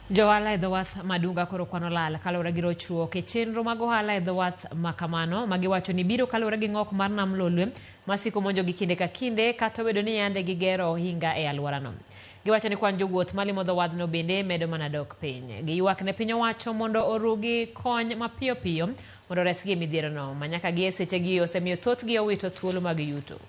Johala e dho wath Madunga koro kwano lal kaluwore gi rochruok e chenro mag ohala e dho wath makamano magiwacho ni biro kaluwore gi ng'ok mar nam Lolwe masiko monjo gi kinde ka kinde kata obedo ni yande gigero ohinga e alworano. Giwacho ni kwan jowuoth malimo dho wadhno bende medo mana dok piny. Giywak ne piny owacho mondo orugi kony mapiyo piyo mondo resgi e midhierono manyaka gi e sechegi osemiyo thothgi owito thuolo mag yuto.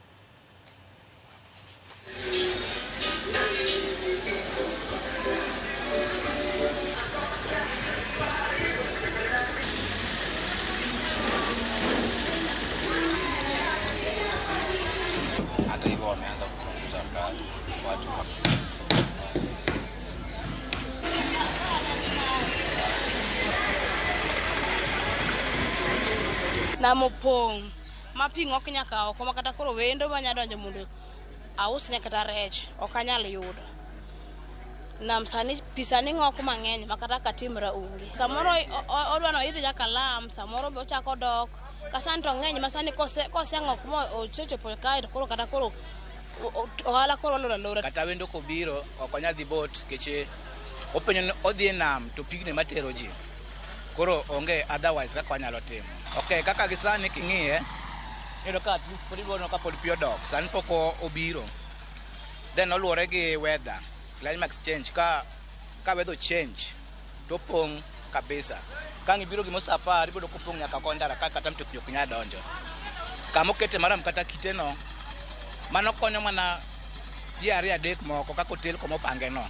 Wameanza kupunguza kazi watu na mopong maping ok nyaka oko makata koro wendo manya donjo mondo aus nyaka ta rech ok anyal yudo nam sani pisani ng'oko mang'eny makata katimra onge samoro odwano idhi nyaka lam samoro be ochako dok kasani to ng'eny masani kose ng'ok mo ochochopo kae to koro kata koro ohala koro lora kata wendo kobiro ok onya dhi bot keche openyo odhi nam to pigne matero ji koro onge otherwise kaka wanyalo timo. Okay, kaka gisani king'iye iyudo ka at least pod ibono ka pod pi odok sani pok obiro then oluwore gi weather climate change ka weather change to pong kabisa kang ibiro gi mosapar ibodo kopong nyaka kondara kata mtokni ok nyal donjo kama okete maram kata kiteno mano konyo mana ji ariyo adek moko kaka otel komo pange no.